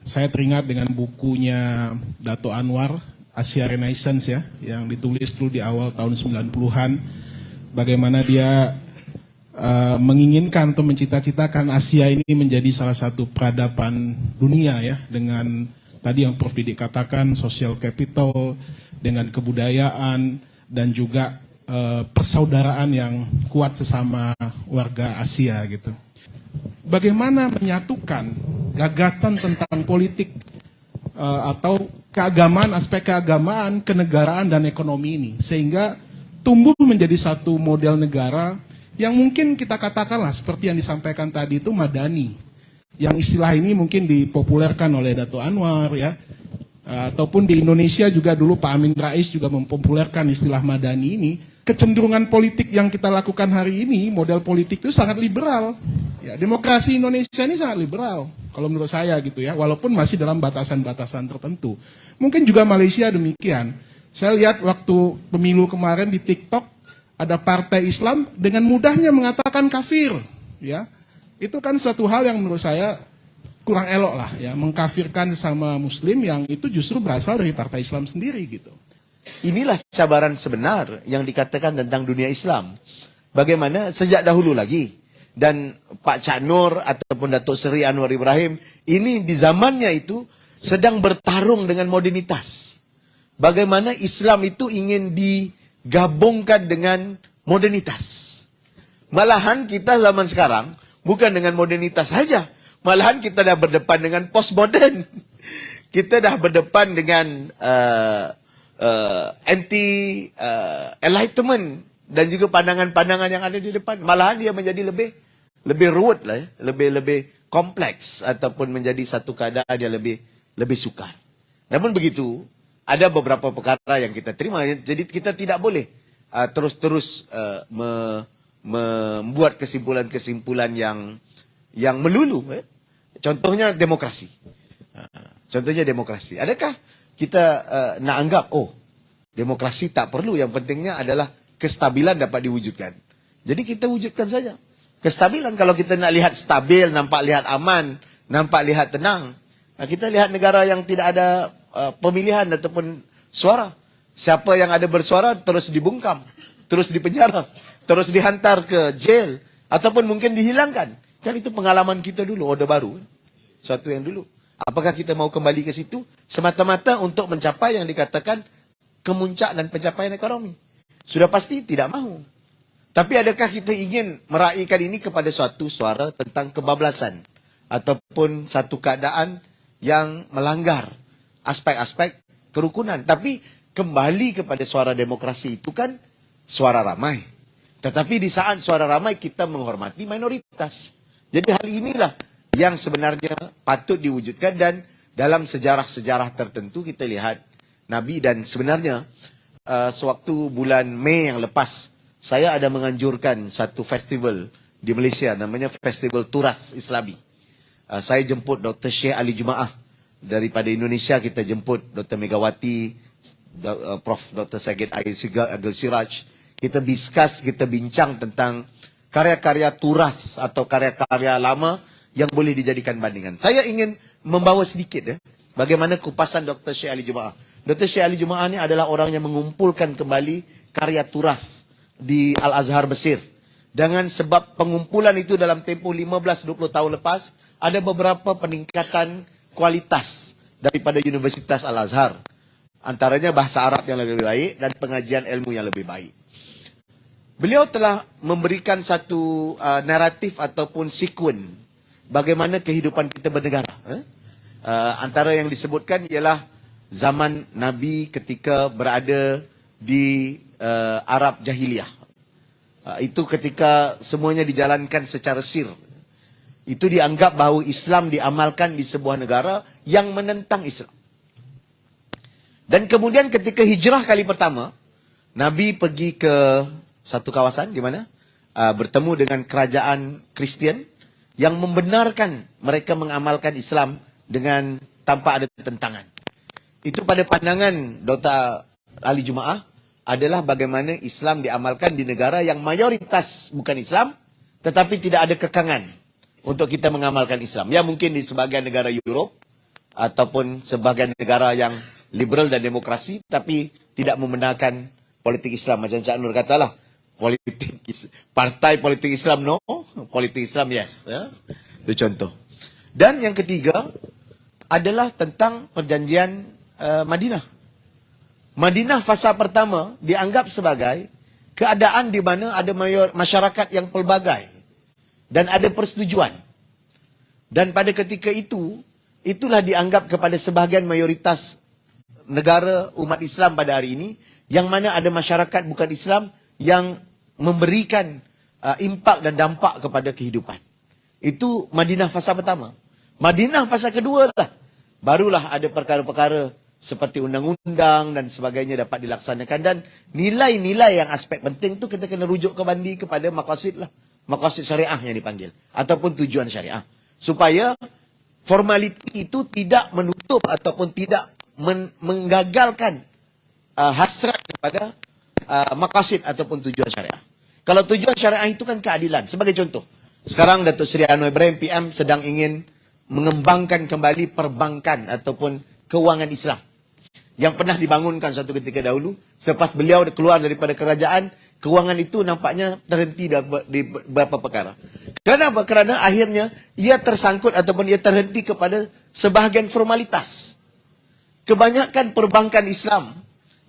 Saya teringat dengan bukunya Dato' Anwar, Asia Renaissance ya, yang ditulis dulu di awal tahun 90-an. Bagaimana dia menginginkan atau mencita-citakan Asia ini menjadi salah satu peradaban dunia ya, dengan tadi yang Prof. Didik katakan, social capital, dengan kebudayaan, dan juga persaudaraan yang kuat sesama warga Asia gitu. Bagaimana menyatukan gagasan tentang politik atau keagamaan, aspek keagamaan, kenegaraan dan ekonomi ini, sehingga tumbuh menjadi satu model negara yang mungkin kita katakanlah seperti yang disampaikan tadi itu madani, yang istilah ini mungkin dipopulerkan oleh Dato' Anwar ya, ataupun di Indonesia juga dulu Pak Amin Rais juga mempopulerkan istilah madani ini. Kecenderungan politik yang kita lakukan hari ini, model politik itu sangat liberal. Ya, demokrasi Indonesia ini sangat liberal, kalau menurut saya gitu ya, walaupun masih dalam batasan-batasan tertentu. Mungkin juga Malaysia demikian. Saya lihat waktu pemilu kemarin di TikTok, ada partai Islam dengan mudahnya mengatakan kafir. Ya, itu kan suatu hal yang menurut saya kurang elok lah, ya, mengkafirkan sesama Muslim yang itu justru berasal dari partai Islam sendiri gitu. Inilah cabaran sebenar yang dikatakan tentang dunia Islam. Bagaimana sejak dahulu lagi. Dan Pak Cak Nur ataupun Datuk Seri Anwar Ibrahim, ini di zamannya itu sedang bertarung dengan modernitas. Bagaimana Islam itu ingin digabungkan dengan modernitas. Malahan kita zaman sekarang, bukan dengan modernitas saja. Malahan kita dah berdepan dengan postmodern. Kita dah berdepan dengan anti-enlightenment dan juga pandangan-pandangan yang ada di depan. Malahan dia menjadi lebih ruwet lah, ya, lebih kompleks ataupun menjadi satu keadaan yang lebih sukar. Namun begitu, ada beberapa perkara yang kita terima. Jadi kita tidak boleh terus-terus membuat kesimpulan-kesimpulan yang melulu. Contohnya demokrasi. Contohnya demokrasi. Adakah kita nak anggap, demokrasi tak perlu, yang pentingnya adalah kestabilan dapat diwujudkan. Jadi kita wujudkan saja. Kestabilan, kalau kita nak lihat stabil, nampak lihat aman, nampak lihat tenang. Kita lihat negara yang tidak ada pemilihan ataupun suara. Siapa yang ada bersuara terus dibungkam, terus dipenjara, terus dihantar ke jail, ataupun mungkin dihilangkan. Kan itu pengalaman kita dulu, Orde Baru. Suatu yang dulu. Apakah kita mau kembali ke situ? Semata-mata untuk mencapai yang dikatakan kemuncak dan pencapaian ekonomi. Sudah pasti tidak mahu. Tapi adakah kita ingin meraihkan ini kepada suatu suara tentang kebablasan? Ataupun satu keadaan yang melanggar aspek-aspek kerukunan. Tapi kembali kepada suara demokrasi itu kan suara ramai. Tetapi di saat suara ramai kita menghormati minoritas. Jadi hal inilah yang sebenarnya patut diwujudkan, dan dalam sejarah-sejarah tertentu kita lihat Nabi, dan sebenarnya sewaktu bulan Mei yang lepas saya ada menganjurkan satu festival di Malaysia namanya Festival Turas Islami. Saya jemput Dr. Syekh Ali Jumaah daripada Indonesia, kita jemput Dr. Megawati, Prof. Dr. Sagid Agil Siraj. Kita discuss, kita bincang tentang karya-karya turas atau karya-karya lama yang boleh dijadikan bandingan. Saya ingin membawa sedikit bagaimana kupasan Dr. Syekh Ali Jumaah. Dr. Syekh Ali Jumaah ini adalah orang yang mengumpulkan kembali karya turas di Al-Azhar Mesir. Dengan sebab pengumpulan itu dalam tempoh 15-20 tahun lepas, ada beberapa peningkatan kualitas daripada Universitas Al-Azhar. Antaranya bahasa Arab yang lebih baik dan pengajian ilmu yang lebih baik. Beliau telah memberikan satu naratif ataupun sekuen bagaimana kehidupan kita bernegara. Antara yang disebutkan ialah zaman Nabi ketika berada di Arab Jahiliyah. Itu ketika semuanya dijalankan secara sir. Itu dianggap bahawa Islam diamalkan di sebuah negara yang menentang Islam. Dan kemudian ketika hijrah kali pertama, Nabi pergi ke satu kawasan di mana bertemu dengan kerajaan Kristian yang membenarkan mereka mengamalkan Islam dengan tanpa ada tentangan. Itu pada pandangan Dr. Ali Jumaah adalah bagaimana Islam diamalkan di negara yang mayoritas bukan Islam, tetapi tidak ada kekangan untuk kita mengamalkan Islam. Ya mungkin di sebagian negara Europe ataupun sebahagian negara yang liberal dan demokrasi tapi tidak membenarkan politik Islam. Macam Cak Nur katalah, partai politik Islam no, politik Islam yes. Ya? Itu contoh. Dan yang ketiga adalah tentang perjanjian Madinah. Madinah fasa pertama dianggap sebagai keadaan di mana ada masyarakat yang pelbagai dan ada persetujuan. Dan pada ketika itu, itulah dianggap kepada sebahagian mayoritas negara umat Islam pada hari ini, yang mana ada masyarakat bukan Islam yang memberikan impak dan dampak kepada kehidupan. Itu Madinah fasa pertama. Madinah fasa kedua lah, barulah ada perkara-perkara seperti undang-undang dan sebagainya dapat dilaksanakan. Dan nilai-nilai yang aspek penting tu kita kena rujuk kembali kepada maqasid lah. Maqasid syariah yang dipanggil. Ataupun tujuan syariah. Supaya formaliti itu tidak menutup ataupun tidak menggagalkan hasrat kepada maqasid ataupun tujuan syariah. Kalau tujuan syariah itu kan keadilan. Sebagai contoh, sekarang Datuk Seri Anwar Ibrahim PM sedang ingin mengembangkan kembali perbankan ataupun keuangan Islam yang pernah dibangunkan suatu ketika dahulu. Selepas beliau keluar daripada kerajaan, keuangan itu nampaknya terhenti di beberapa perkara. Kenapa? Kerana akhirnya ia tersangkut ataupun ia terhenti kepada sebahagian formalitas. Kebanyakan perbankan Islam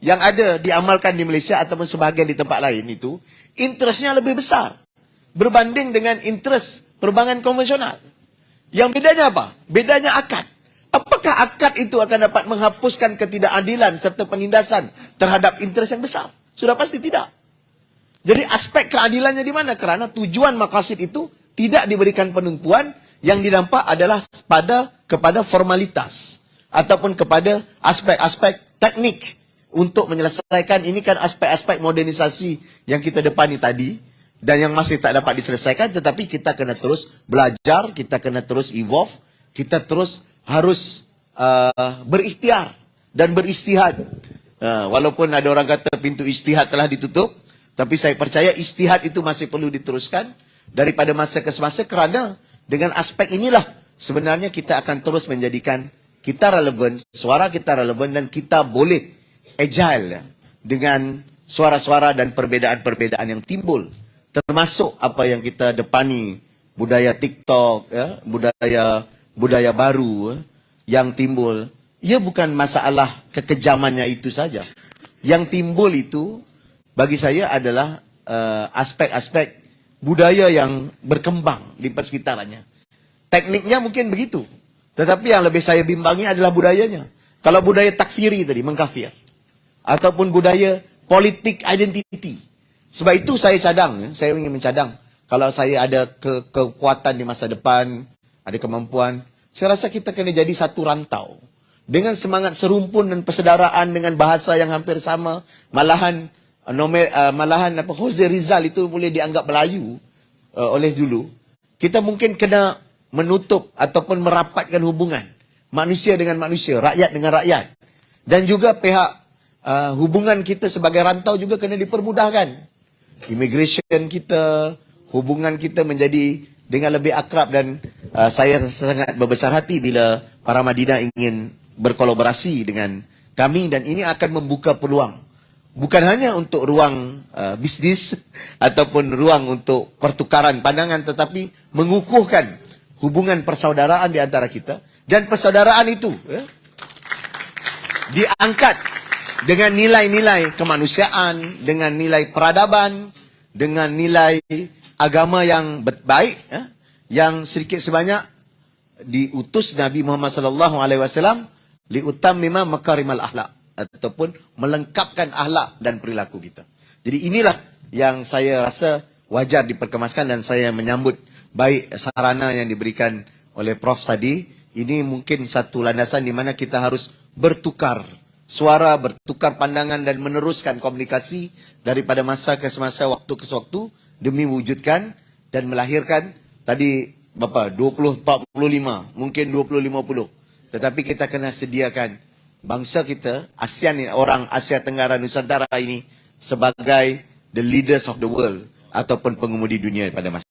yang ada diamalkan di Malaysia ataupun sebahagian di tempat lain itu, interestnya lebih besar berbanding dengan interest perbankan konvensional. Yang bedanya apa? Bedanya akad. Apakah akad itu akan dapat menghapuskan ketidakadilan serta penindasan terhadap interest yang besar? Sudah pasti tidak. Jadi aspek keadilannya di mana? Kerana tujuan maqasid itu tidak diberikan penentuan, yang didampak adalah kepada formalitas ataupun kepada aspek-aspek teknik untuk menyelesaikan. Ini kan aspek-aspek modernisasi yang kita depani tadi dan yang masih tak dapat diselesaikan, tetapi kita kena terus belajar, kita kena terus evolve, kita terus harus berikhtiar dan beristihad. Walaupun ada orang kata pintu istihad telah ditutup, tapi saya percaya istihad itu masih perlu diteruskan daripada masa ke semasa, kerana dengan aspek inilah sebenarnya kita akan terus menjadikan kita relevan, suara kita relevan, dan kita boleh agile dengan suara-suara dan perbezaan-perbezaan yang timbul. Termasuk apa yang kita depani, budaya TikTok, ya, budaya baru yang timbul. Ia bukan masalah kekejamannya itu saja. Yang timbul itu bagi saya adalah aspek-aspek budaya yang berkembang di persekitarannya. Tekniknya mungkin begitu, tetapi yang lebih saya bimbangi adalah budayanya. Kalau budaya takfiri tadi, mengkafir, ataupun budaya politik identity. Sebab itu saya cadang, saya ingin mencadang. Kalau saya ada kekuatan di masa depan, ada kemampuan, saya rasa kita kena jadi satu rantau. Dengan semangat serumpun dan persaudaraan dengan bahasa yang hampir sama. Malahan Jose Rizal itu boleh dianggap Melayu oleh dulu. Kita mungkin kena menutup ataupun merapatkan hubungan manusia dengan manusia, rakyat dengan rakyat. Dan juga pihak hubungan kita sebagai rantau juga kena dipermudahkan. Immigration kita, hubungan kita menjadi dengan lebih akrab, dan saya sangat berbesar hati bila para Madinah ingin berkolaborasi dengan kami, dan ini akan membuka peluang. Bukan hanya untuk ruang bisnis ataupun ruang untuk pertukaran pandangan, tetapi mengukuhkan hubungan persaudaraan di antara kita. Dan persaudaraan itu diangkat dengan nilai-nilai kemanusiaan, dengan nilai peradaban, dengan nilai agama yang baik, yang sedikit sebanyak diutus Nabi Muhammad sallallahu alaihi wasallam liutammima makarimal akhlak, ataupun melengkapkan akhlak dan perilaku kita. Jadi inilah yang saya rasa wajar diperkemaskan, dan saya menyambut baik sarana yang diberikan oleh Prof tadi. Ini mungkin satu landasan di mana kita harus bertukar suara, bertukar pandangan, dan meneruskan komunikasi daripada masa ke semasa, waktu ke waktu, demi mewujudkan dan melahirkan tadi berapa? 2045, mungkin 2050. Tetapi kita kena sediakan bangsa kita, ASEAN ini, orang Asia Tenggara Nusantara ini, sebagai the leaders of the world ataupun pengemudi dunia pada masa